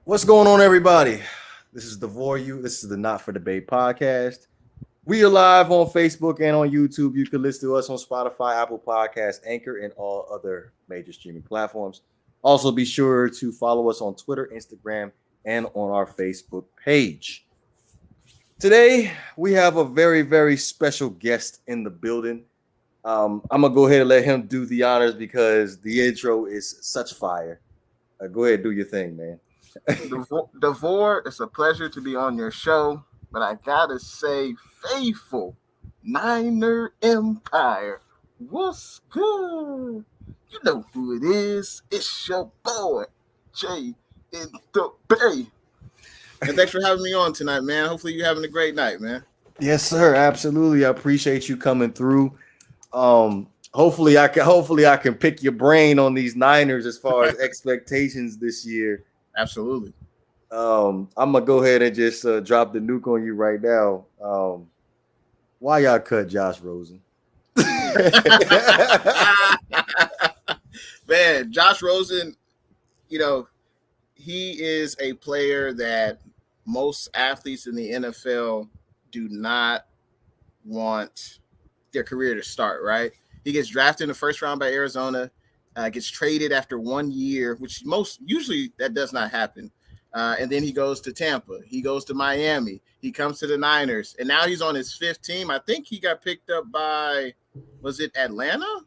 What's going on, everybody? This is You. This is the Not for Debate podcast. We are live on Facebook and on YouTube. You can listen to us on Spotify, Apple Podcasts, Anchor, and all other major streaming platforms. Also, be sure to follow us on Twitter, Instagram, and on our Facebook page. Today, we have a very, very special guest in the building. I'm going to go ahead and let him do the honors because the intro is such fire. Go ahead and do your thing, man. Devore, it's a pleasure to be on your show, but I gotta say, faithful Niner Empire, what's good? You know who it is. It's your boy, Trey in the Bay. And thanks for having me on tonight, man. Hopefully you're having a great night, man. Yes, sir. Absolutely. I appreciate you coming through. Hopefully I can pick your brain on these Niners as far as expectations this year. Absolutely. I'm gonna go ahead and just drop the nuke on you right now. Why y'all cut Josh Rosen? Man, Josh Rosen, he is a player that most athletes in the NFL do not want their career to start, right? He gets drafted in the first round by Arizona, gets traded after 1 year, which usually that does not happen. And then he goes to Tampa. He goes to Miami. He comes to the Niners. And now he's on his fifth team. I think he got picked up by, was it Atlanta?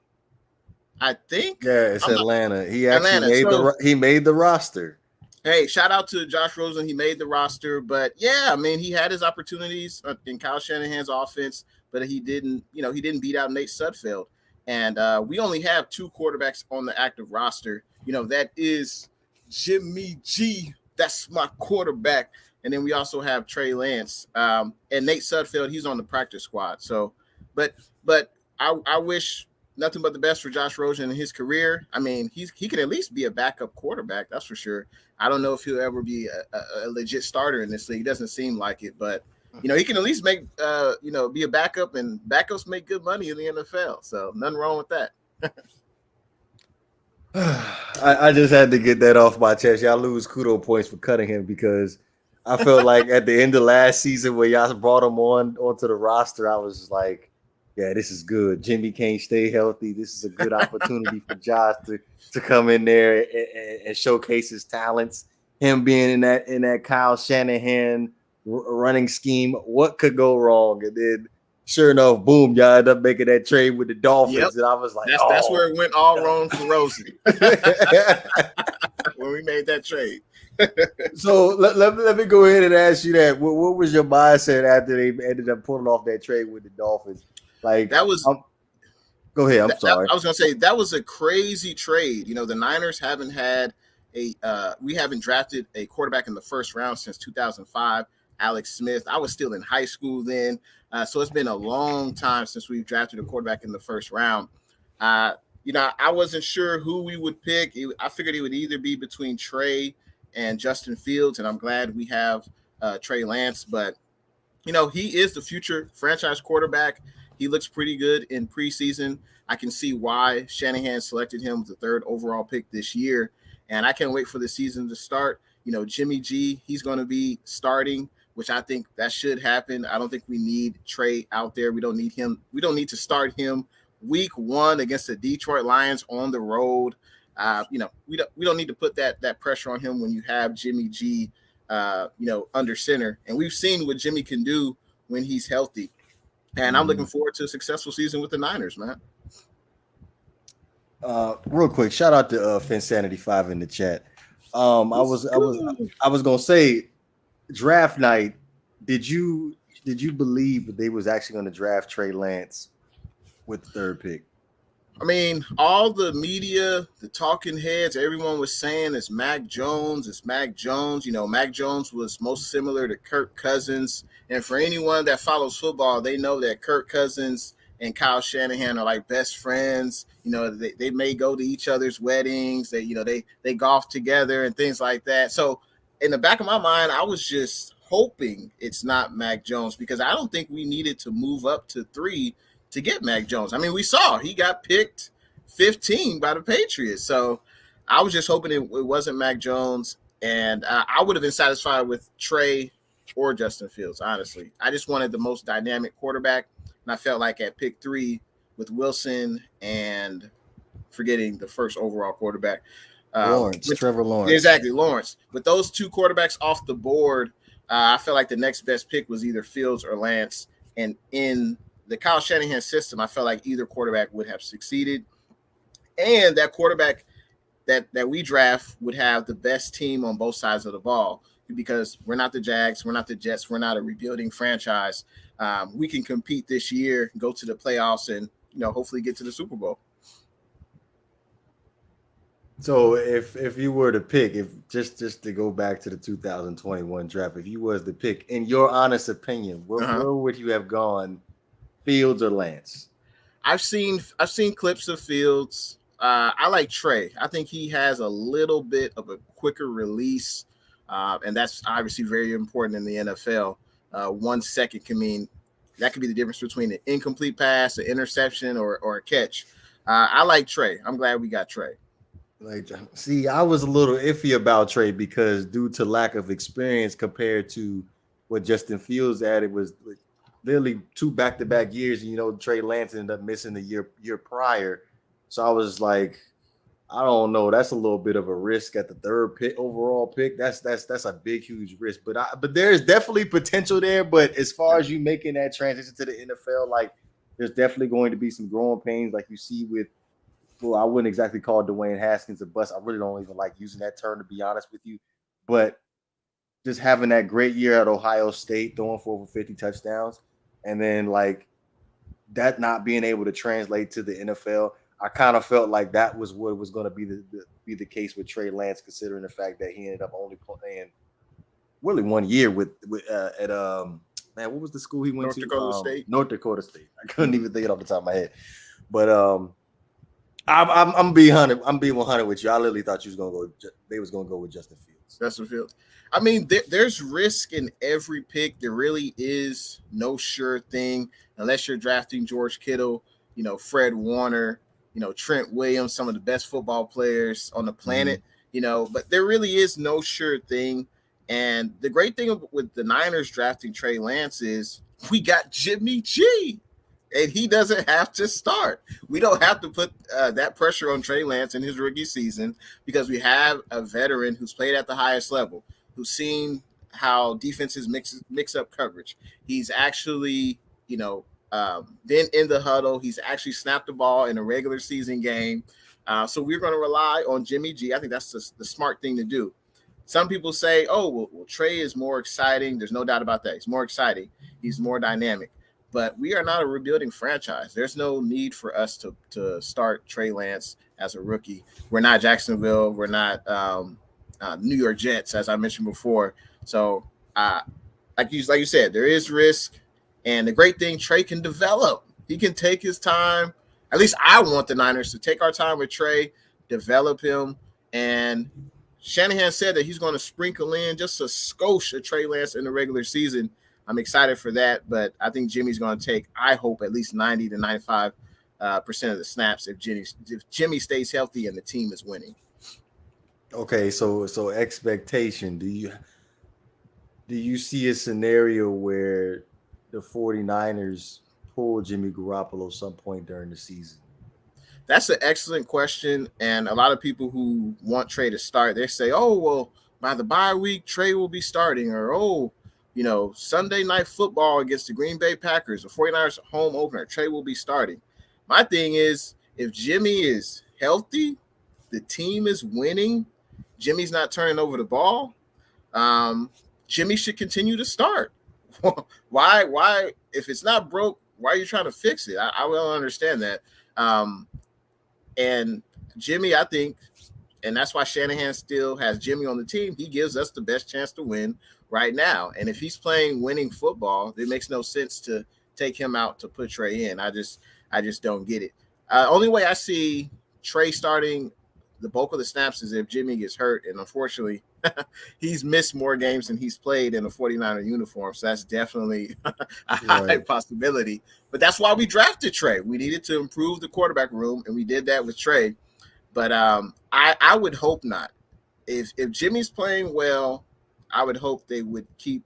I think. Yeah, it's Atlanta. He actually made the roster. Hey, shout out to Josh Rosen. He made the roster. But, yeah, I mean, he had his opportunities in Kyle Shanahan's offense, but he didn't beat out Nate Sudfeld. And we only have two quarterbacks on the active roster. That is Jimmy G. That's my quarterback. And then we also have Trey Lance. And Nate Sudfeld, he's on the practice squad. So, but I wish nothing but the best for Josh Rosen in his career. I mean, he can at least be a backup quarterback. That's for sure. I don't know if he'll ever be a legit starter in this league. It doesn't seem like it, but he can at least make, be a backup, and backups make good money in the NFL. So nothing wrong with that. I just had to get that off my chest. Y'all lose kudos points for cutting him because I felt like at the end of last season when y'all brought him onto the roster, I was like, yeah, this is good. Jimmy can't stay healthy. This is a good opportunity for Josh to come in there and showcase his talents. Him being in that Kyle Shanahan running scheme, what could go wrong? And then sure enough, boom, y'all end up making that trade with the Dolphins. Yep. And I was like, that's where it went all wrong for Rosen. When we made that trade. So let me go ahead and ask you that. What was your mindset after they ended up pulling off that trade with the Dolphins? Like that was go ahead. I'm sorry. I was gonna say that was a crazy trade. The Niners haven't had we haven't drafted a quarterback in the first round since 2005. Alex Smith. I was still in high school then. So it's been a long time since we've drafted a quarterback in the first round. I wasn't sure who we would pick. I figured it would either be between Trey and Justin Fields, and I'm glad we have Trey Lance. But, he is the future franchise quarterback. He looks pretty good in preseason. I can see why Shanahan selected him with the third overall pick this year, and I can't wait for the season to start. Jimmy G, he's going to be starting, which I think that should happen. I don't think we need Trey out there. We don't need him. We don't need to start him week 1 against the Detroit Lions on the road. We don't need to put that pressure on him when you have Jimmy G, under center. And we've seen what Jimmy can do when he's healthy. And I'm looking forward to a successful season with the Niners, man. Real quick, shout out to Finsanity5 in the chat. I was gonna say, draft night. Did you believe that they was actually going to draft Trey Lance with the third pick? I mean, all the media, the talking heads, everyone was saying it's Mac Jones. It's Mac Jones. Mac Jones was most similar to Kirk Cousins. And for anyone that follows football, they know that Kirk Cousins and Kyle Shanahan are like best friends. They may go to each other's weddings. They golf together and things like that. So in the back of my mind, I was just hoping it's not Mac Jones because I don't think we needed to move up to 3 to get Mac Jones. I mean, we saw he got picked 15 by the Patriots. So I was just hoping it wasn't Mac Jones. And I would have been satisfied with Trey or Justin Fields, honestly. I just wanted the most dynamic quarterback. And I felt like at pick 3 with Wilson and forgetting the first overall quarterback. Trevor Lawrence. Exactly, Lawrence. With those 2 quarterbacks off the board, I felt like the next best pick was either Fields or Lance. And in the Kyle Shanahan system, I felt like either quarterback would have succeeded. And that quarterback that we draft would have the best team on both sides of the ball, because we're not the Jags, we're not the Jets, we're not a rebuilding franchise. We can compete this year, go to the playoffs, and hopefully get to the Super Bowl. So if you were to pick, if just to go back to the 2021 draft, if you was to pick, in your honest opinion, where would you have gone, Fields or Lance? I've seen clips of Fields. I like Trey. I think he has a little bit of a quicker release, and that's obviously very important in the NFL. 1 second can mean that could be the difference between an incomplete pass, an interception, or a catch. I like Trey. I'm glad we got Trey. See, I was a little iffy about Trey because due to lack of experience compared to what Justin Fields had, it was literally 2 back-to-back years. And, Trey Lance ended up missing the year prior. So I was like, I don't know. That's a little bit of a risk at the 3rd overall pick. That's a big, huge risk. But there's definitely potential there. But as far as you making that transition to the NFL, like there's definitely going to be some growing pains, like you see with. Well, I wouldn't exactly call Dwayne Haskins a bust. I really don't even like using that term, to be honest with you. But just having that great year at Ohio State, throwing for over 50 touchdowns, and then like that not being able to translate to the NFL, I kind of felt like that was what was going to be the case with Trey Lance, considering the fact that he ended up only playing really 1 year at what was the school he went to? North Dakota State. I couldn't even think it off the top of my head, but I'm being 100 with you. I literally thought they was gonna go with Justin Fields. Justin Fields. I mean, there's risk in every pick. There really is no sure thing unless you're drafting George Kittle, Fred Warner, Trent Williams, some of the best football players on the planet, but there really is no sure thing. And the great thing with the Niners drafting Trey Lance is we got Jimmy G. And he doesn't have to start. We don't have to put that pressure on Trey Lance in his rookie season because we have a veteran who's played at the highest level, who's seen how defenses mix up coverage. He's actually, been in the huddle. He's actually snapped the ball in a regular season game. So we're going to rely on Jimmy G. I think that's the smart thing to do. Some people say, well, Trey is more exciting. There's no doubt about that. He's more exciting. He's more dynamic. But we are not a rebuilding franchise. There's no need for us to start Trey Lance as a rookie. We're not Jacksonville. We're not New York Jets, as I mentioned before. So, like you said, there is risk. And the great thing, Trey can develop. He can take his time. At least I want the Niners to take our time with Trey, develop him. And Shanahan said that he's going to sprinkle in just a skosh of Trey Lance in the regular season. I'm excited for that, but I think Jimmy's going to take, I hope, at least 90 to 95% of the snaps if Jimmy stays healthy and the team is winning. Okay, so expectation. Do you see a scenario where the 49ers pull Jimmy Garoppolo some point during the season? That's an excellent question, and a lot of people who want Trey to start, they say, by the bye week, Trey will be starting, or Sunday night football against the Green Bay Packers, the 49ers home opener, Trey will be starting. My thing is, if Jimmy is healthy, the team is winning, Jimmy's not turning over the ball, Jimmy should continue to start. Why? If it's not broke, why are you trying to fix it? I don't understand that. And Jimmy, I think, and that's why Shanahan still has Jimmy on the team, he gives us the best chance to win right now. And if he's playing winning football, it makes no sense to take him out to put Trey in. I just don't get it. Only way I see Trey starting the bulk of the snaps is if Jimmy gets hurt. And unfortunately, he's missed more games than he's played in a 49er uniform. So that's definitely a high possibility. But that's why we drafted Trey. We needed to improve the quarterback room, and we did that with Trey. But I would hope not. if Jimmy's playing well, I would hope they would keep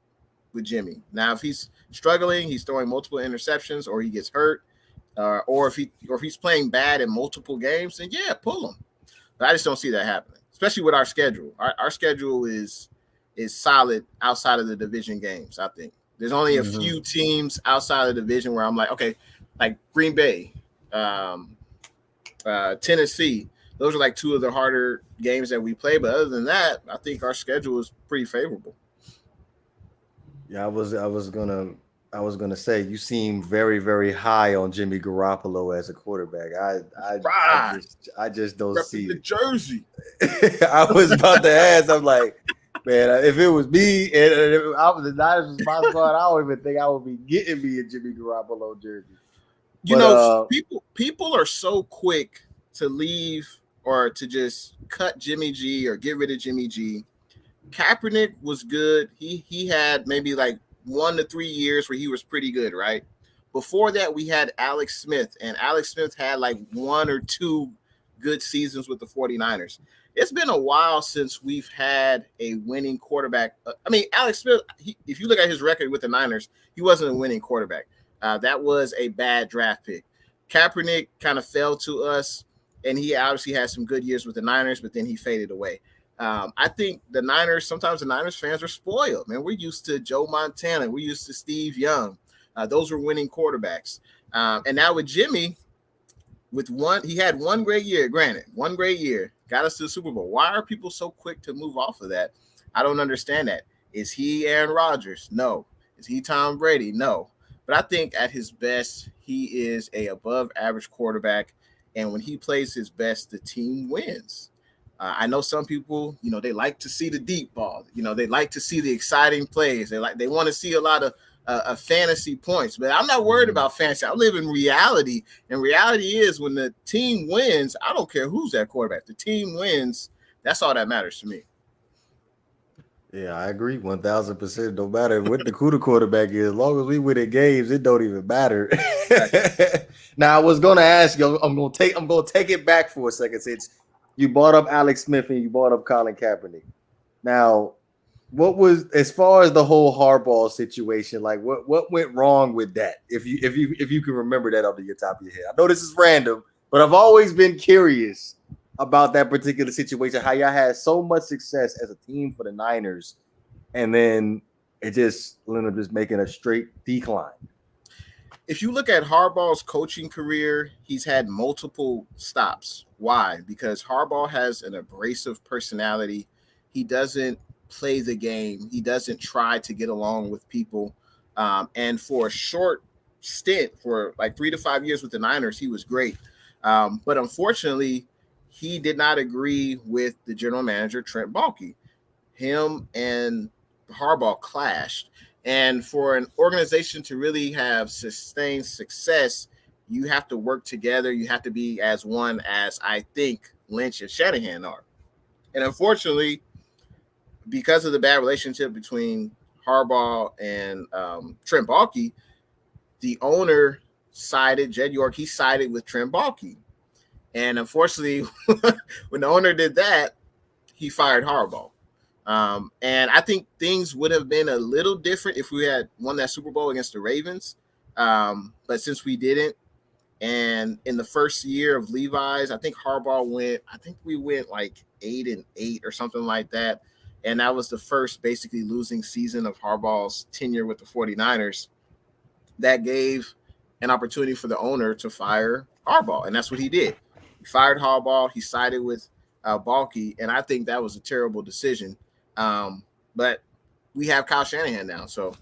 with Jimmy. Now, if he's struggling, he's throwing multiple interceptions, or he gets hurt, or if he's playing bad in multiple games, then yeah, pull him. But I just don't see that happening, especially with our schedule. Our schedule is solid outside of the division games. I think there's only a few teams outside of the division where I'm like, okay, like Green Bay, Tennessee. Those are like two of the harder games that we play. But other than that, I think our schedule is pretty favorable. Yeah, I was gonna say you seem very, very high on Jimmy Garoppolo as a quarterback. I just don't see the it. jersey. I was about to ask. I'm like, man, if it was me and if I was the Niners was my squad, I don't even think I would be getting me a Jimmy Garoppolo jersey. People are so quick to leave or to just cut Jimmy G or get rid of Jimmy G. Kaepernick was good. He had maybe like 1 to 3 years where he was pretty good, right? Before that, we had Alex Smith, and Alex Smith had like 1 or 2 good seasons with the 49ers. It's been a while since we've had a winning quarterback. I mean, Alex Smith, if you look at his record with the Niners, he wasn't a winning quarterback. That was a bad draft pick. Kaepernick kind of fell to us, and he obviously had some good years with the Niners, but then he faded away. I think sometimes the Niners fans are spoiled, man. We're used to Joe Montana. We're used to Steve Young. Those were winning quarterbacks. And now with Jimmy, he had one great year, got us to the Super Bowl. Why are people so quick to move off of that? I don't understand that. Is he Aaron Rodgers? No. Is he Tom Brady? No. But I think at his best, he is a above average quarterback. And when he plays his best, the team wins. I know some people, they like to see the deep ball. They like to see the exciting plays. They want to see a lot of fantasy points. But I'm not worried about fantasy. I live in reality. And reality is when the team wins, I don't care who's that quarterback. The team wins. That's all that matters to me. Yeah, I agree 1,000%. No matter what the quarterback is, as long as we win in games, it don't even matter. Now, I was going to ask you. I'm going to take it back for a second since you brought up Alex Smith and you brought up Colin Kaepernick. Now, what was as far as the whole Harbaugh situation? Like, what went wrong with that? If you can remember that off the top of your head, I know this is random, but I've always been curious about that particular situation. How y'all had so much success as a team for the Niners, and then it just ended up just making a straight decline. If you look at Harbaugh's coaching career, he's had multiple stops. Why? Because Harbaugh has an abrasive personality. He doesn't play the game. He doesn't try to get along with people. And for a short stint, for like 3 to 5 years with the Niners, he was great. But unfortunately, he did not agree with the general manager, Trent Baalke. Him and Harbaugh clashed. And for an organization to really have sustained success, you have to work together. You have to be as one as I think Lynch and Shanahan are. And unfortunately, because of the bad relationship between Harbaugh and Trent Baalke, the owner sided, Jed York, he sided with Trent Baalke. And unfortunately, when the owner did that, he fired Harbaugh. And I think things would have been a little different if we had won that Super Bowl against the Ravens. But since we didn't, and in the first year of Levi's, I think we went like 8-8 or something like that. And that was the first basically losing season of Harbaugh's tenure with the 49ers. That gave an opportunity for the owner to fire Harbaugh. And that's what he did. He fired Harbaugh. He sided with Baalke. And I think that was a terrible decision. But we have Kyle Shanahan now. So,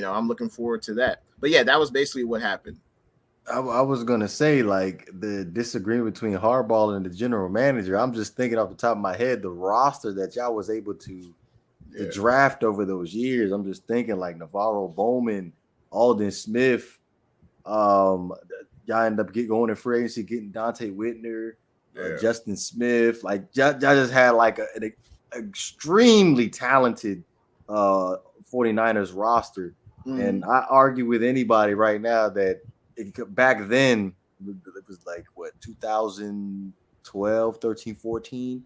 I'm looking forward to that. But yeah, that was basically what happened. I was going to say, like, the disagreement between Harbaugh and the general manager. I'm just thinking off the top of my head, the roster that y'all was able to draft over those years. I'm just thinking like Navarro Bowman, Aldon Smith. Y'all end up going in free agency, getting Dante Whitner, Justin Smith. Like, y'all just had like an extremely talented 49ers roster. And I argue with anybody right now that back then, it was like, 2012, 13, 14.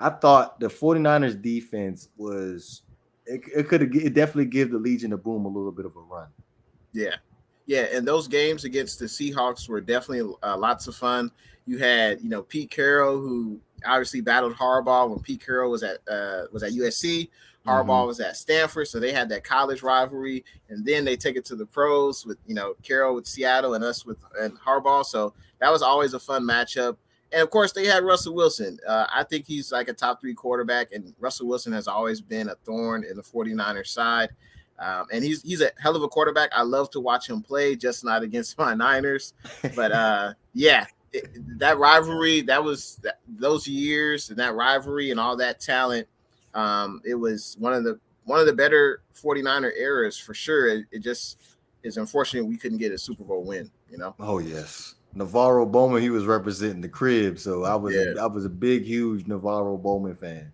I thought the 49ers defense was it definitely give the Legion of Boom a little bit of a run. Yeah. Yeah, and those games against the Seahawks were definitely lots of fun. You had, Pete Carroll, who obviously battled Harbaugh when Pete Carroll was at USC. Harbaugh was at Stanford, so they had that college rivalry, and then they take it to the pros with Carroll with Seattle and us with Harbaugh. So that was always a fun matchup. And of course, they had Russell Wilson. I think he's like a top 3 quarterback, and Russell Wilson has always been a thorn in the 49ers side. And he's a hell of a quarterback. I love to watch him play, just not against my Niners. But that rivalry, those years and that rivalry and all that talent. It was one of the better 49er eras for sure. It just is unfortunate we couldn't get a Super Bowl win. Oh yes, Navarro Bowman. He was representing the crib, so I was a big, huge Navarro Bowman fan.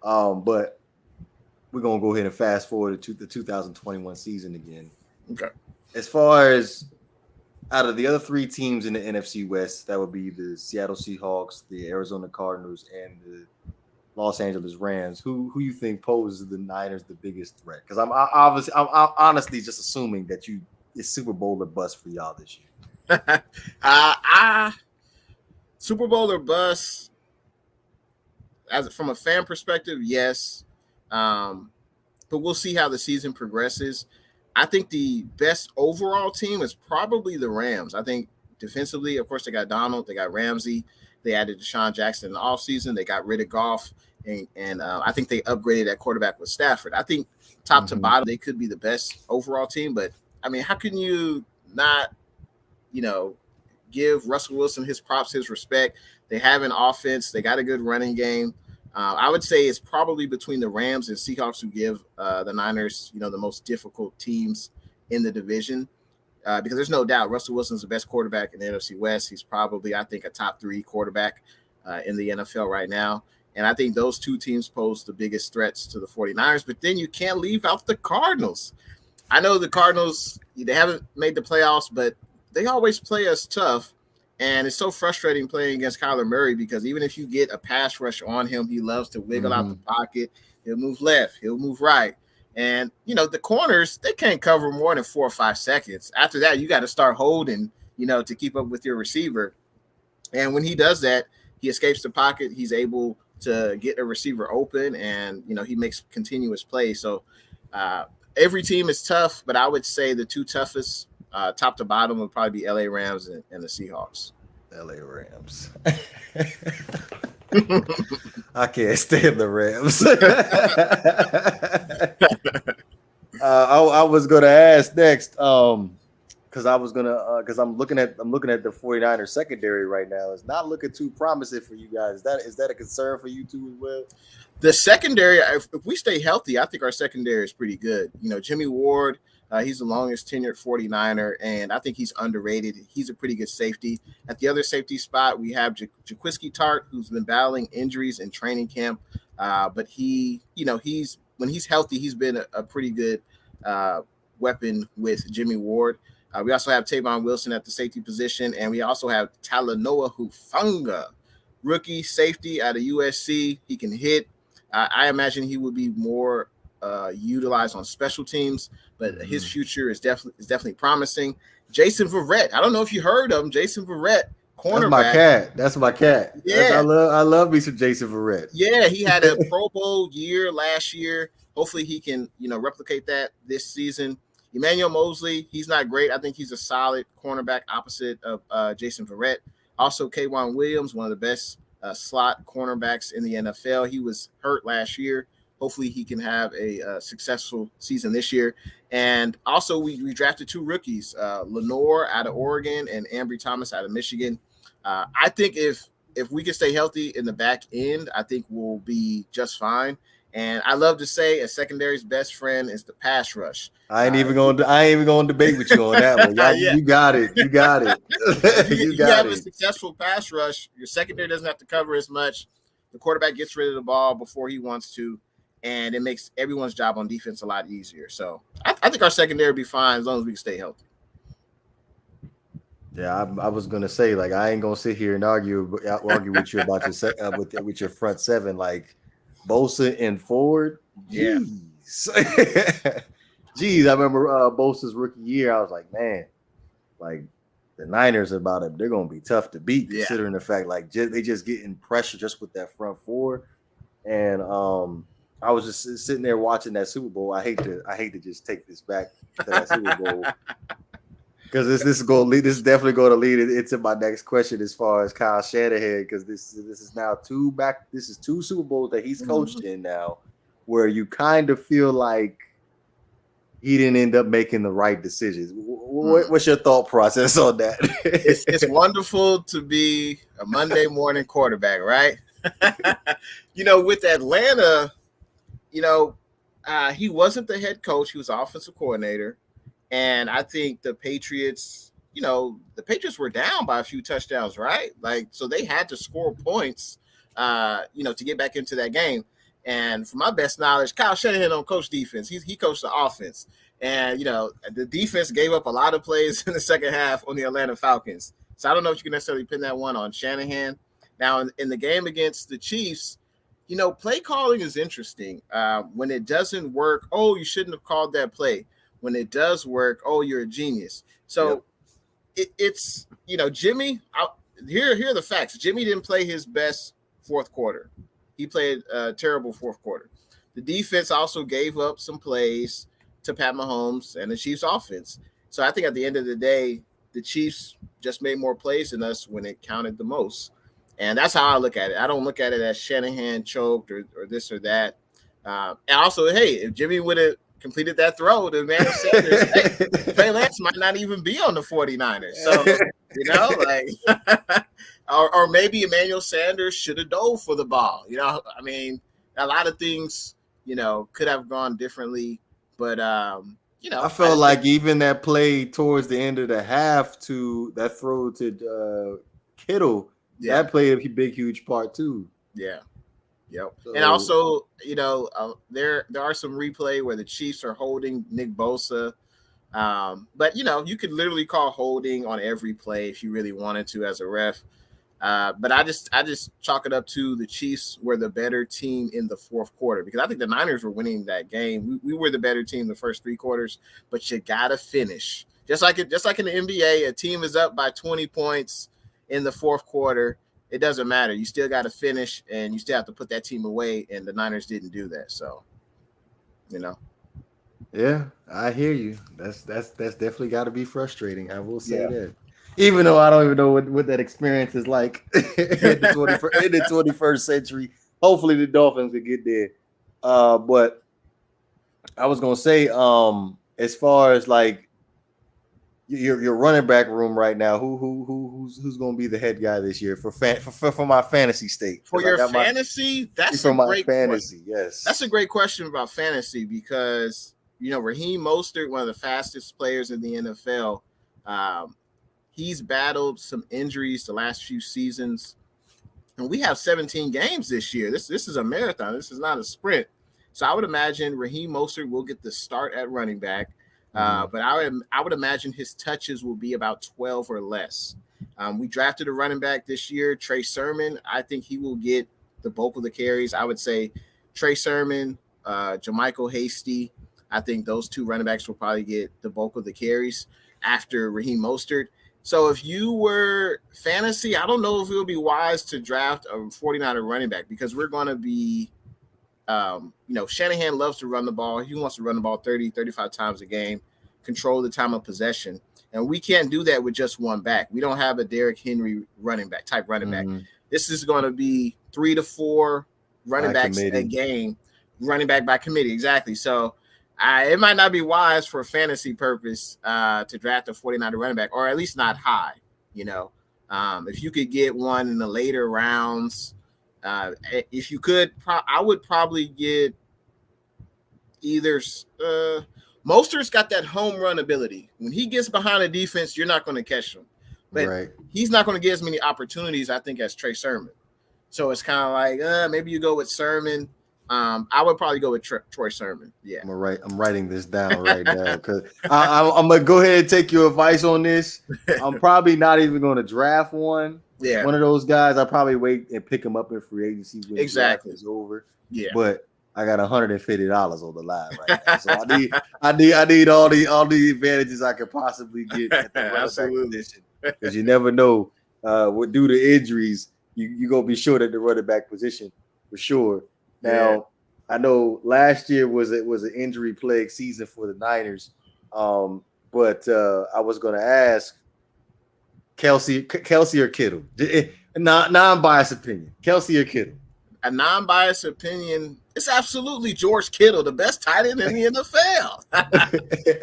But we're gonna go ahead and fast forward to the 2021 season again. Okay. As far as out of the other 3 teams in the NFC West, that would be the Seattle Seahawks, the Arizona Cardinals, and the Los Angeles Rams. Who you think poses the Niners the biggest threat? Because I'm honestly just assuming that it's Super Bowl or bust for y'all this year. Super Bowl or bust. From a fan perspective, yes. But we'll see how the season progresses. I think the best overall team is probably the Rams. I think defensively, of course, they got Donald, they got Ramsey, they added Deshaun Jackson in the offseason, they got rid of Goff, and I think they upgraded at quarterback with Stafford. I think top to bottom, they could be the best overall team. But, I mean, how can you not, give Russell Wilson his props, his respect? They have an offense. They got a good running game. I would say it's probably between the Rams and Seahawks who give the Niners, the most difficult teams in the division. Because there's no doubt Russell Wilson's the best quarterback in the NFC West. He's probably, I think, a top 3 quarterback in the NFL right now. And I think those 2 teams pose the biggest threats to the 49ers. But then you can't leave out the Cardinals. I know the Cardinals, they haven't made the playoffs, but they always play us tough. And it's so frustrating playing against Kyler Murray because even if you get a pass rush on him, he loves to wiggle out the pocket. He'll move left. He'll move right. And, the corners, they can't cover more than 4 or 5 seconds. After that, you got to start holding, to keep up with your receiver. And when he does that, he escapes the pocket. He's able to get a receiver open and, he makes continuous plays. So every team is tough, but I would say the 2 toughest top to bottom would probably be LA Rams and the Seahawks. LA Rams. I can't stand the Rams. I was gonna ask next, because I'm looking at the 49ers secondary right now. It's not looking too promising for you guys. Is that a concern for you too as well? The secondary, if we stay healthy, I think our secondary is pretty good. Jimmy Ward. He's the longest tenured 49er, and I think he's underrated. He's a pretty good safety. At the other safety spot, we have Jaquiski Tart, who's been battling injuries in training camp. But when he's healthy, he's been a pretty good weapon with Jimmy Ward. We also have Tavon Wilson at the safety position, and we also have Talanoa Hufanga, rookie safety out of USC. He can hit. I imagine he would be more utilized on special teams, but his future is definitely promising. Jason Verrette, I don't know if you heard of him. Jason Verrette, cornerback. That's my cat. Yeah, I love me some Jason Verrette. Yeah, he had a Pro Bowl year last year. Hopefully he can replicate that this season. Emmanuel Mosley, he's not great. I think he's a solid cornerback opposite of Jason Verrette. Also, K'Wan Williams, one of the best slot cornerbacks in the NFL. He was hurt last year. Hopefully he can have a successful season this year. And also we drafted 2 rookies, Lenore out of Oregon and Ambry Thomas out of Michigan. I think if we can stay healthy in the back end, I think we'll be just fine. And I love to say a secondary's best friend is the pass rush. I ain't even going to debate with you on that one. Yeah. You got it. You have a successful pass rush. Your secondary doesn't have to cover as much. The quarterback gets rid of the ball before he wants to, and it makes everyone's job on defense a lot easier. So I think our secondary will be fine as long as we can stay healthy. Yeah, I was gonna say, like, I ain't gonna sit here and argue with you about with your front seven, like Bosa and Ford. Yeah. Jeez, jeez. I remember Bosa's rookie year. I was like, man, like the Niners about it. They're gonna be tough to beat, Yeah. considering the fact like they just getting pressure just with that front four. And I was just sitting there watching that Super Bowl. I hate to just take this back to that Super Bowl. Because this is definitely going to lead into my next question as far as Kyle Shanahan, because this is now two Super Bowls that he's coached in now, where you kind of feel like he didn't end up making the right decisions. What's your thought process on that? It's wonderful to be a Monday morning quarterback, right? With Atlanta, he wasn't the head coach; he was offensive coordinator. And I think the Patriots were down by a few touchdowns, right? Like, so they had to score points, to get back into that game. And from my best knowledge, Kyle Shanahan don't coach defense. He coached the offense. And, the defense gave up a lot of plays in the second half on the Atlanta Falcons. So I don't know if you can necessarily pin that one on Shanahan. Now, in the game against the Chiefs, play calling is interesting. When it doesn't work, oh, you shouldn't have called that play. When it does work, oh, you're a genius. So it's Jimmy. Here are the facts. Jimmy didn't play his best fourth quarter. He played a terrible fourth quarter. The defense also gave up some plays to Pat Mahomes and the Chiefs offense. So I think at the end of the day, the Chiefs just made more plays than us when it counted the most. And that's how I look at it. I don't look at it as Shanahan choked or this or that. And also, hey, if Jimmy would have completed that throw to Emmanuel Sanders, Trey Lance might not even be on the 49ers. So, or maybe Emmanuel Sanders should have dove for the ball. I mean, a lot of things, could have gone differently. But, I felt like even that play towards the end of the half to that throw to Kittle, that played a big, huge part too. Yeah. Yep. So, and also, there are some replay where the Chiefs are holding Nick Bosa. But, you could literally call holding on every play if you really wanted to as a ref. But I just chalk it up to the Chiefs were the better team in the fourth quarter, because I think the Niners were winning that game. We were the better team the first three quarters, but you got to finish. Just like in the NBA, a team is up by 20 points in the fourth quarter. It doesn't matter. You still got to finish, and you still have to put that team away, and the Niners didn't do that. So, Yeah, I hear you. That's definitely got to be frustrating. I will say that. Even though I don't even know what that experience is like in the 21st century. Hopefully the Dolphins will get there. But I was going to say, as far as like your running back room right now, who's going to be the head guy this year for my fantasy stake? For your fantasy, that's a great fantasy. Question. Yes, that's a great question about fantasy, because Raheem Mostert, one of the fastest players in the NFL, he's battled some injuries the last few seasons, and we have 17 games this year. This is a marathon. This is not a sprint. So I would imagine Raheem Mostert will get the start at running back. But I would imagine his touches will be about 12 or less. We drafted a running back this year, Trey Sermon. I think he will get the bulk of the carries. I would say Trey Sermon, Jermichael Hasty. I think those two running backs will probably get the bulk of the carries after Raheem Mostert. So if you were fantasy, I don't know if it would be wise to draft a 49er running back, because we're going to be Shanahan loves to run the ball. He wants to run the ball 30, 35 times a game, control the time of possession. And we can't do that with just one back. We don't have a Derrick Henry running back. This is going to be 3 to 4 running backs a game, running back by committee. Exactly. So it might not be wise for fantasy purpose to draft a 49er running back, or at least not high. If you could get one in the later rounds, if you could, I would probably get either Mostert's got that home run ability. When he gets behind a defense, you're not going to catch him. But he's not going to get as many opportunities, I think, as Trey Sermon. So it's kind of like maybe you go with Sermon, I would probably go with Troy Sermon. Yeah. I'm writing this down right now because I'm gonna go ahead and take your advice on this. I'm probably not even going to draft one. Yeah. One of those guys. I'll probably wait and pick him up in free agency when the draft is over. Yeah. But I got $150 on the line right now, so I need all the advantages I could possibly get at the running back position, because you never know. Due to injuries, you gonna be short at the running back position for sure. Now, I know last year was an injury plagued season for the Niners, but I was gonna ask Kelsey or Kittle. Non-biased opinion, Kelsey or Kittle. A non-biased opinion, it's absolutely George Kittle, the best tight end in the NFL.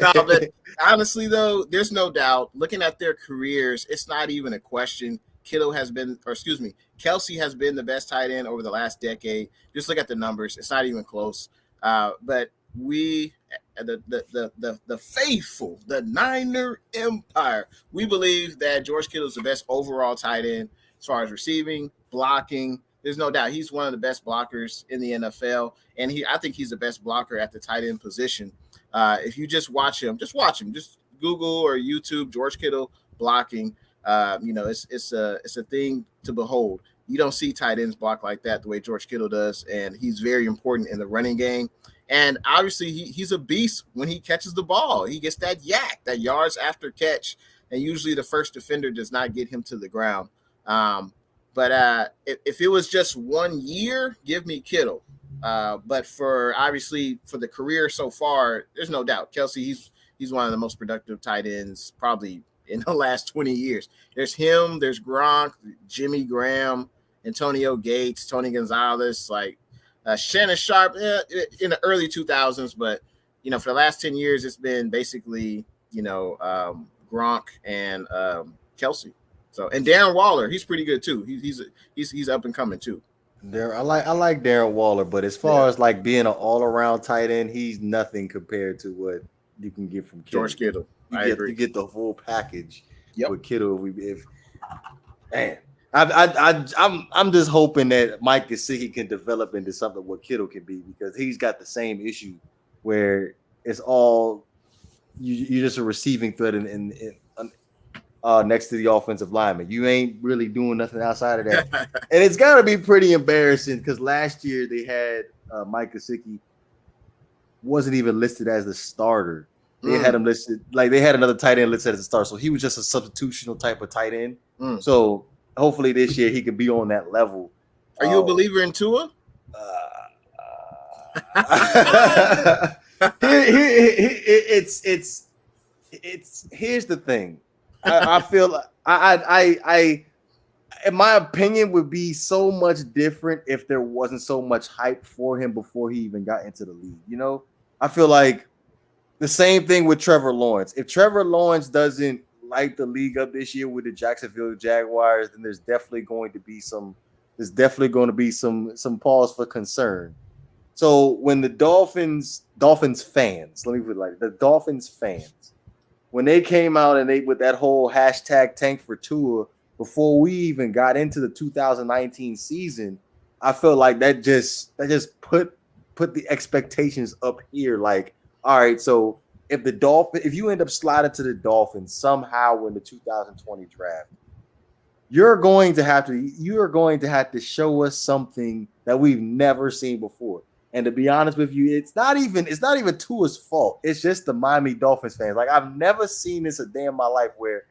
No, but honestly, though, there's no doubt. Looking at their careers, it's not even a question. Kelsey has been the best tight end over the last decade. Just look at the numbers; it's not even close. But we, the faithful, the Niner Empire, we believe that George Kittle is the best overall tight end as far as receiving, blocking. There's no doubt he's one of the best blockers in the NFL, and I think he's the best blocker at the tight end position. If you just watch him, just Google or YouTube George Kittle blocking. It's a thing to behold. You don't see tight ends block like that the way George Kittle does, and he's very important in the running game. And obviously, he's a beast when he catches the ball. He gets that yards after catch, and usually the first defender does not get him to the ground. But if it was just 1 year, give me Kittle. But for the career so far, there's no doubt. Kelsey, he's one of the most productive tight ends probably in the last 20 years. There's him, there's Gronk, Jimmy Graham, Antonio Gates, Tony Gonzalez, Shannon Sharp in the early 2000s. But, for the last 10 years, it's been basically, Gronk and Kelsey. So, and Darren Waller, he's pretty good too. He's up and coming too. I like Darren Waller, but as far as being an all around tight end, he's nothing compared to what you can get from Kittle. George Kittle. You get the full package with Kittle. I'm just hoping that Mike Gesicki can develop into something what Kittle can be, because he's got the same issue where it's all you're just a receiving threat in next to the offensive lineman. You ain't really doing nothing outside of that. And it's got to be pretty embarrassing, because last year they had Mike Gesicki wasn't even listed as the starter. They had him listed, they had another tight end listed as a starter. So he was just a substitutional type of tight end. So hopefully this year he can be on that level. Are you a believer in Tua? Here's the thing. I feel I in my opinion would be so much different if there wasn't so much hype for him before he even got into the league. I feel like the same thing with Trevor Lawrence. If Trevor Lawrence doesn't light the league up this year with the Jacksonville Jaguars, then there's definitely going to be some pause for concern. So when the Dolphins fans, let me put it the Dolphins fans, when they came out and they with that whole hashtag tank for Tua before we even got into the 2019 season, I felt like that just put the expectations up here. All right, so if you end up sliding to the Dolphins somehow in the 2020 draft, you're going to have to show us something that we've never seen before. And to be honest with you, it's not even Tua's fault. It's just the Miami Dolphins fans. I've never seen this a day in my life where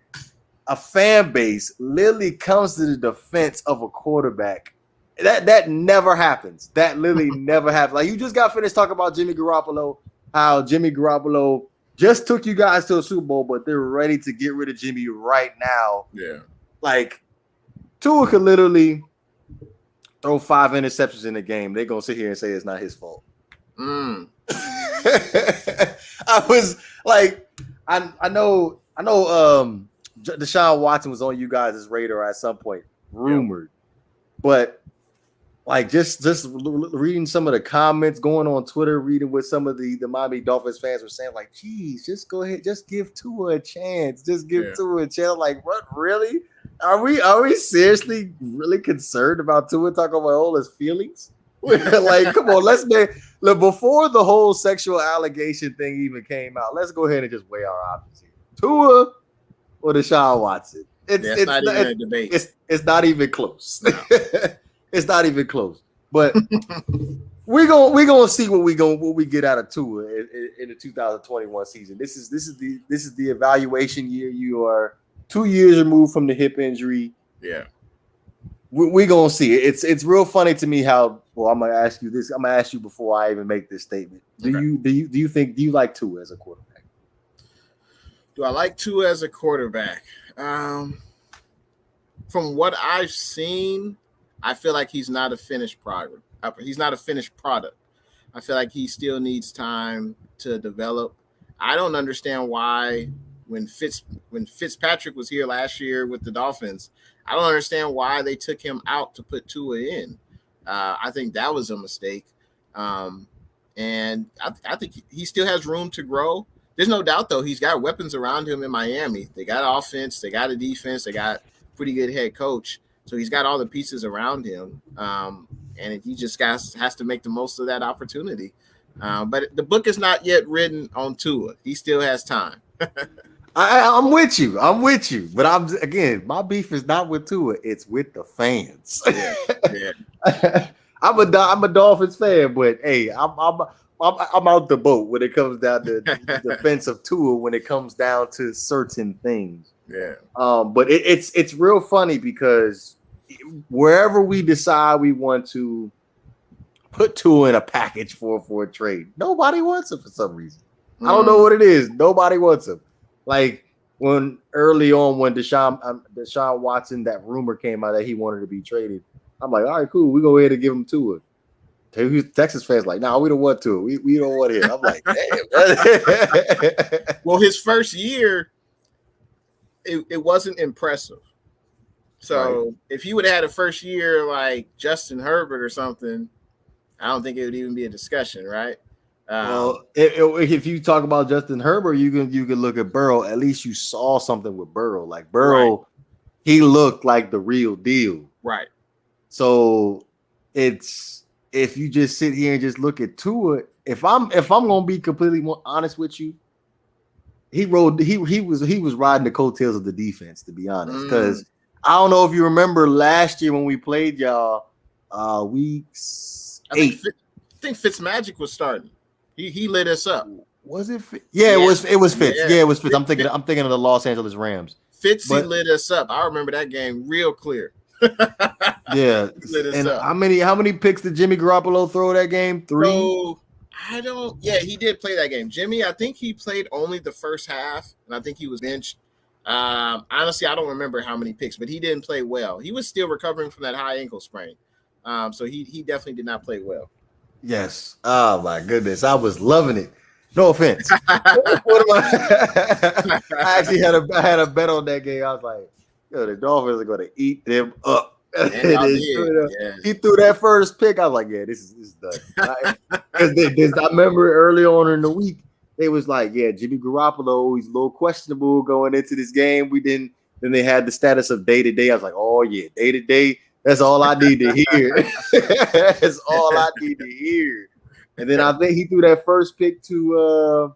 a fan base literally comes to the defense of a quarterback. That never happens. That literally never happens. You just got finished talking about Jimmy Garoppolo, how Jimmy Garoppolo just took you guys to a Super Bowl, but they're ready to get rid of Jimmy right now. Yeah. Tua could literally throw 5 interceptions in the game. They're gonna sit here and say it's not his fault. I was I know Deshaun Watson was on you guys' radar at some point, rumored, but just reading some of the comments, going on Twitter, reading what some of the Miami Dolphins fans were saying, geez, just go ahead, just give Tua a chance, Tua a chance. What, really? Are we seriously really concerned about Tua talking about all his feelings? Like, come on, look, before the whole sexual allegation thing even came out, let's go ahead and just weigh our options here. Tua or Deshaun Watson? It's not even a debate. It's not even close. No. It's not even close. But we're gonna see what we get out of Tua in the 2021 season. This is the evaluation year. You are 2 years removed from the hip injury. Yeah. We're gonna see. It's real funny to me how. Well, I'm gonna ask you this. I'm gonna ask you before I even make this statement. Do you like Tua as a quarterback? Do I like Tua as a quarterback? From what I've seen, I feel like he's not a finished product. He's not a finished product. I feel like he still needs time to develop. I don't understand why when Fitzpatrick was here last year with the Dolphins, I don't understand why they took him out to put Tua in. I think that was a mistake. And I think he still has room to grow. There's no doubt, though, he's got weapons around him in Miami. They got offense, they got a defense, they got pretty good head coach. So he's got all the pieces around him. And he just has to make the most of that opportunity. But the book is not yet written on Tua. He still has time. I'm with you. But my beef is not with Tua. It's with the fans. Yeah. I'm a Dolphins fan, but hey, I'm out the boat when it comes down to the defense of Tua. When it comes down to certain things. Yeah. But it's real funny because wherever we decide we want to put Tua in a package for a trade, nobody wants him for some reason. I don't know what it is. Nobody wants him. Like when early on when Deshaun Watson, that rumor came out that he wanted to be traded, I'm like, all right, cool. We go ahead and give him Tua. Texas fans like, nah, we don't want Tua. We don't want him. I'm like, damn. Well, his first year, it wasn't impressive. So if he would have had a first year like Justin Herbert or something, I don't think it would even be a discussion, right? Well, if you talk about Justin Herbert, you can look at Burrow. At least you saw something with Burrow. Like Burrow, he looked like the real deal. Right. So it's if you just sit here and just look at Tua, if I'm gonna be completely honest with you, he was riding the coattails of the defense, to be honest. Because I don't know if you remember last year when we played y'all, weeks 8. I think Fitzmagic was starting. He lit us up. Was it? Yeah, it was Fitz. Yeah, it was Fitz. I'm thinking of the Los Angeles Rams. Fitzy lit us up. I remember that game real clear. Yeah. And how many picks did Jimmy Garoppolo throw that game? 3? So, he did play that game. Jimmy, I think he played only the first half, and I think he was benched. Honestly, I don't remember how many picks, but he didn't play well. He was still recovering from that high ankle sprain. So he definitely did not play well. Yes. Oh my goodness. I was loving it. No offense. I actually had a bet on that game. I was like, yo, the Dolphins are gonna eat them up. And he threw that first pick. I was like, yeah, this is done. I remember early on in the week, they was like, yeah, Jimmy Garoppolo, he's a little questionable going into this game. Then they had the status of day to day. I was like, oh yeah, day to day. That's all I need to hear. That's all I need to hear. And then I think he threw that first pick to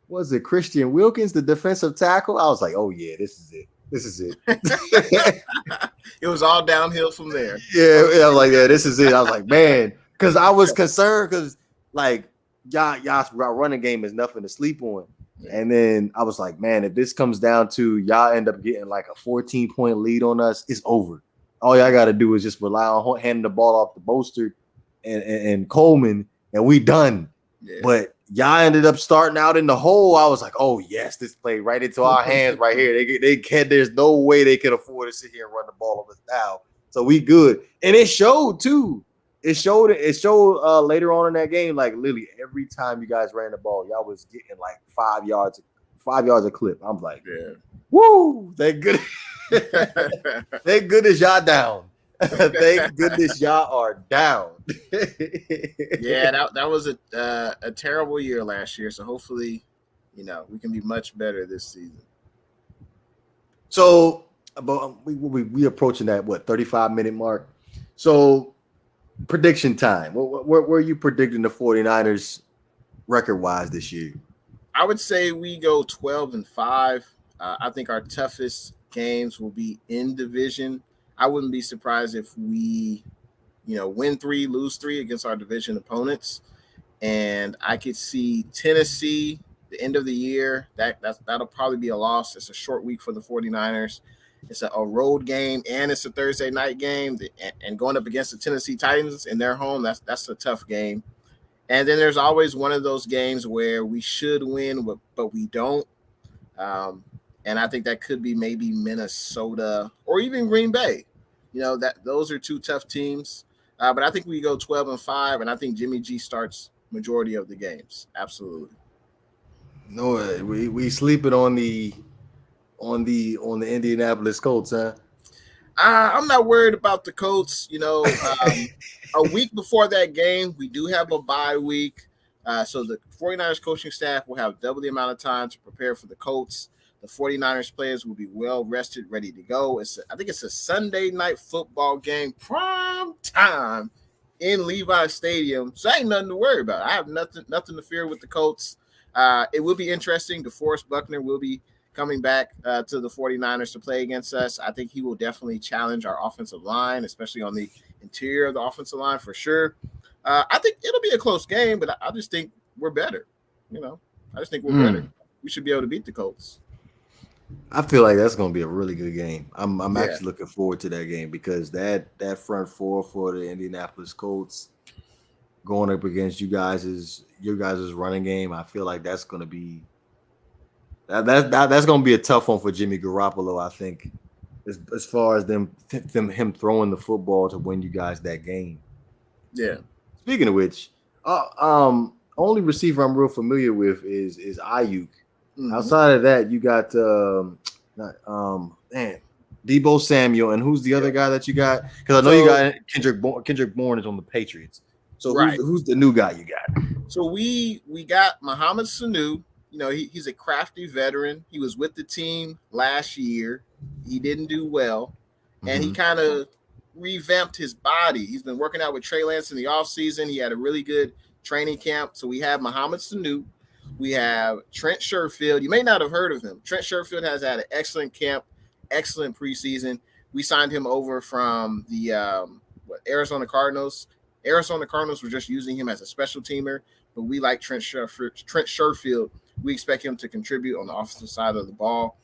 was it Christian Wilkins, the defensive tackle? I was like, oh yeah, this is it. This is it. It was all downhill from there. Yeah, I was like, yeah, this is it. I was like, man, because I was concerned because like y'all's running game is nothing to sleep on. And then I was like, man, if this comes down to y'all end up getting like a 14-point lead on us, it's over. All y'all got to do is just rely on handing the ball off to Mostert and Coleman, and we done. Yeah. But y'all ended up starting out in the hole. I was like, oh, yes, this played right into our hands right here. They can't. There's no way they can afford to sit here and run the ball on us now. So we good. And it showed, too. It showed later on in that game, like literally every time you guys ran the ball, y'all was getting like 5 yards a clip. I'm like, yeah. Woo! Thank goodness. Thank goodness y'all down. Thank goodness y'all are down. Yeah, that was a terrible year last year. So hopefully, we can be much better this season. So, we approaching that 35-minute mark. So, prediction time. Where are you predicting the 49ers record-wise this year? I would say we go 12-5. I think our toughest games will be in division. I wouldn't be surprised if we, win 3, lose 3 against our division opponents. And I could see Tennessee, the end of the year, that'll probably be a loss. It's a short week for the 49ers. It's a road game, and it's a Thursday night game. And going up against the Tennessee Titans in their home, that's a tough game. And then there's always one of those games where we should win, but we don't. And I think that could be maybe Minnesota or even Green Bay. That those are 2 tough teams. But I think we go 12-5, and I think Jimmy G starts majority of the games. Absolutely. No, we sleeping on the Indianapolis Colts, huh? I'm not worried about the Colts. A week before that game, we do have a bye week. So the 49ers coaching staff will have double the amount of time to prepare for the Colts. The 49ers players will be well rested, ready to go. I think it's a Sunday night football game, prime time in Levi Stadium. So ain't nothing to worry about. I have nothing to fear with the Colts. It will be interesting. DeForest Buckner will be coming back to the 49ers to play against us. I think he will definitely challenge our offensive line, especially on the interior of the offensive line for sure. I think it'll be a close game, but I just think we're better. I just think we're better. We should be able to beat the Colts. I feel like that's going to be a really good game. I'm actually looking forward to that game because that front four for the Indianapolis Colts going up against your guys' running game, I feel like that's going to be that's going to be a tough one for Jimmy Garoppolo. I think as far as him throwing the football to win you guys that game. Yeah. Speaking of which, only receiver I'm real familiar with is Ayuk. Mm-hmm. Outside of that, you got Deebo Samuel, and who's the other guy that you got? Because I know you got Kendrick Bourne is on the Patriots. So who's the new guy you got? So we got Mohamed Sanu. He's a crafty veteran. He was with the team last year. He didn't do well, and he kind of revamped his body. He's been working out with Trey Lance in the offseason. He had a really good training camp. So we have Mohamed Sanu. We have Trent Sherfield. You may not have heard of him. Trent Sherfield has had an excellent camp, excellent preseason. We signed him over from the Arizona Cardinals. Arizona Cardinals were just using him as a special teamer, but we like Trent Sherfield. We expect him to contribute on the offensive side of the ball.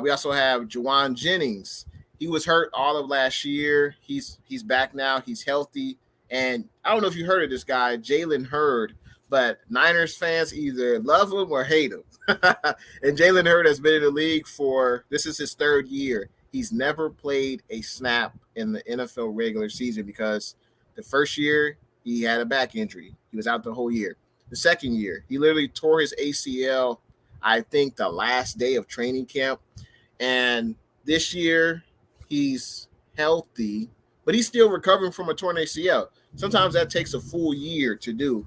We also have Juwan Jennings. He was hurt all of last year. He's back now. He's healthy. And I don't know if you heard of this guy, Jalen Hurd, but Niners fans either love him or hate him. And Jalen Hurd has been in the league this is his 3rd year. He's never played a snap in the NFL regular season because the first year he had a back injury. He was out the whole year. The second year, he literally tore his ACL, I think, the last day of training camp. And this year, he's healthy, but he's still recovering from a torn ACL. Sometimes that takes a full year to do.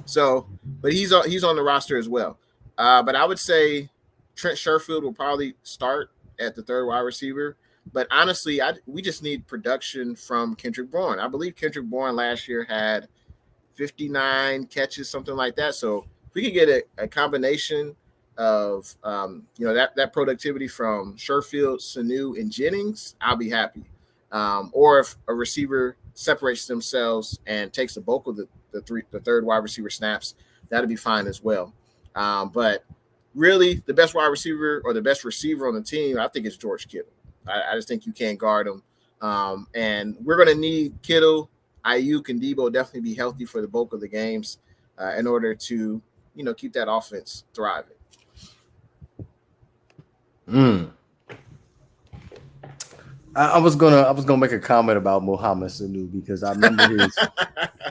So, but he's on the roster as well. But I would say Trent Sherfield will probably start at the 3rd wide receiver. But honestly, we just need production from Kendrick Bourne. I believe Kendrick Bourne last year had 59 catches, something like that. So if we could get a combination of that productivity from Sherfield, Sanu, and Jennings, I'll be happy. Or if a receiver separates themselves and takes the bulk of the 3rd wide receiver snaps, that'll be fine as well. But really, the best wide receiver or the best receiver on the team, I think, is George Kittle. I just think you can't guard him. And we're going to need Kittle, Ayuk, and Deebo definitely be healthy for the bulk of the games in order to, keep that offense thriving. I was gonna make a comment about Mohamed Sanu because I remember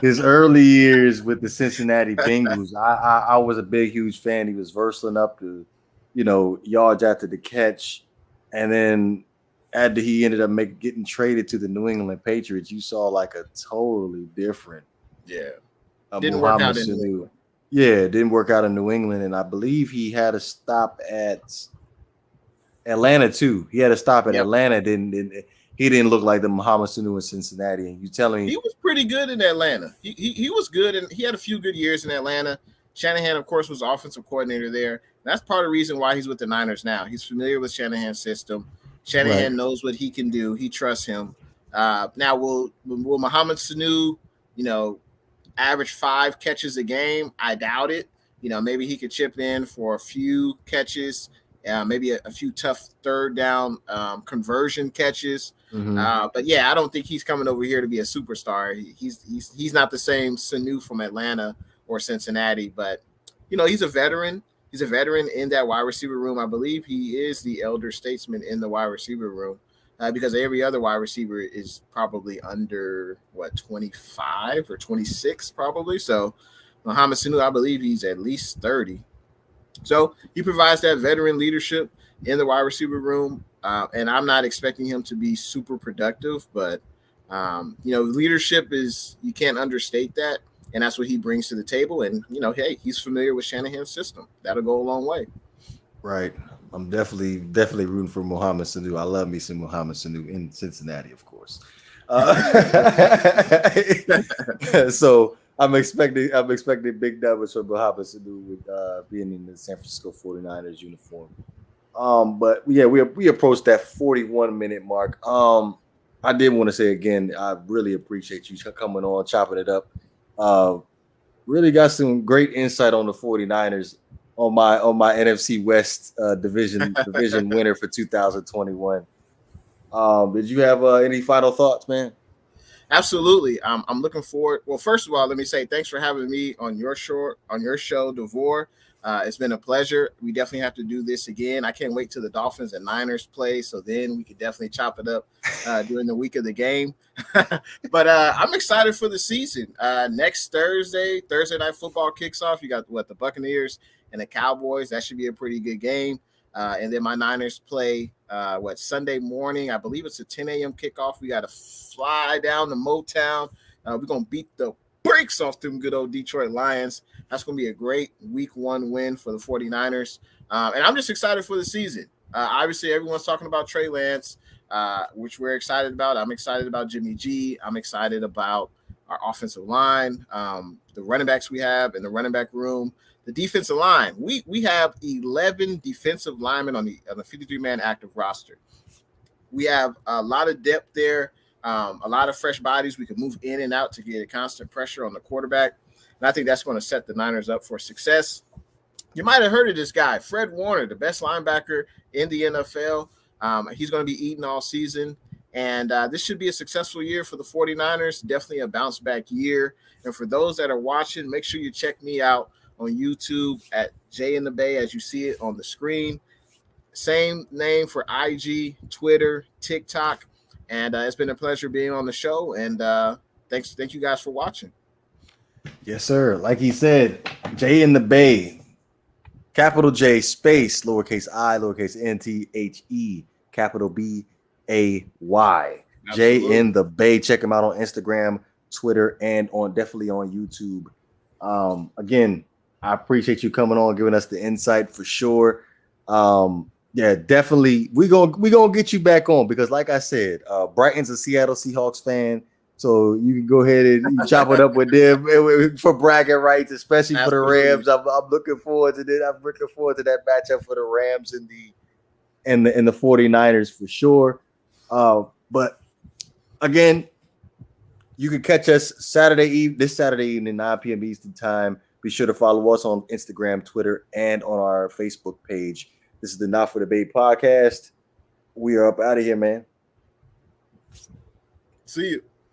his early years with the Cincinnati Bengals. I was a huge fan. He was versatile up to, yards after the catch, and then after he ended up getting traded to the New England Patriots, you saw like a totally different. Didn't work out in New England. Yeah, it didn't work out in New England, and I believe he had a stop at Atlanta too. He had a stop at Atlanta. he didn't look like the Muhammad Sanu in Cincinnati. And you telling me he was pretty good in Atlanta. He was good, and he had a few good years in Atlanta. Shanahan, of course, was offensive coordinator there. That's part of the reason why he's with the Niners now. He's familiar with Shanahan's system. Shanahan knows what he can do. He trusts him. Now, will Muhammad Sanu, average 5 catches a game? I doubt it. Maybe he could chip in for a few catches, maybe a few tough third down conversion catches. But yeah, I don't think he's coming over here to be a superstar. He's not the same Sanu from Atlanta or Cincinnati, but he's a veteran. He's a veteran in that wide receiver room. I believe he is the elder statesman in the wide receiver room because every other wide receiver is probably under 25 or 26 probably. So Muhammad Sanu, I believe he's at least 30. So he provides that veteran leadership in the wide receiver room. And I'm not expecting him to be super productive, but leadership is, you can't understate that. And that's what he brings to the table. And, hey, he's familiar with Shanahan's system. That'll go a long way. Right. I'm definitely rooting for Muhammad Sanu. I love me some Muhammad Sanu in Cincinnati, of course. So I'm expecting big numbers from Muhammad Sanu with being in the San Francisco 49ers uniform. But yeah, we approached that 41-minute mark. I did want to say again, I really appreciate you coming on, chopping it up. Really got some great insight on the 49ers on my NFC West division winner for 2021. Did you have any final thoughts, man? Absolutely. I'm looking forward. Well, first of all, let me say thanks for having me on your show, Devore. It's been a pleasure. We definitely have to do this again. I can't wait till the Dolphins and Niners play, so then we could definitely chop it up during the week of the game. But I'm excited for the season. Next Thursday Night Football kicks off. You got the Buccaneers and the Cowboys. That should be a pretty good game. And then my Niners play Sunday morning. I believe it's a 10 a.m. kickoff. We got to fly down to Motown. We're going to beat the brakes off them good old Detroit Lions. That's going to be a great week 1 win for the 49ers. And I'm just excited for the season. Obviously, everyone's talking about Trey Lance, which we're excited about. I'm excited about Jimmy G. I'm excited about our offensive line, the running backs we have in the running back room. The defensive line, we have 11 defensive linemen on the 53-man active roster. We have a lot of depth there, a lot of fresh bodies. We can move in and out to get a constant pressure on the quarterback. And I think that's going to set the Niners up for success. You might have heard of this guy, Fred Warner, the best linebacker in the NFL. He's going to be eating all season. And this should be a successful year for the 49ers, definitely a bounce-back year. And for those that are watching, make sure you check me out on YouTube at intheBay, as you see it on the screen. Same name for IG, Twitter, TikTok. And it's been a pleasure being on the show. And thank you guys for watching. Yes, sir. Like he said, intheBay, capital J, space, lowercase I, lowercase NTHE, capital BAY. intheBay. Check him out on Instagram, Twitter, and definitely on YouTube. Again, I appreciate you coming on, giving us the insight for sure. Yeah, definitely. We're gonna get you back on because, like I said, Brighton's a Seattle Seahawks fan. So you can go ahead and chop it up with them for bragging rights, especially Absolutely. For the Rams. I'm looking forward to that. I'm looking forward to that matchup for the Rams and the 49ers for sure. But again, you can catch us this Saturday evening, 9 p.m. Eastern time. Be sure to follow us on Instagram, Twitter, and on our Facebook page. This is the Not for the Bay podcast. We are up out of here, man. See you.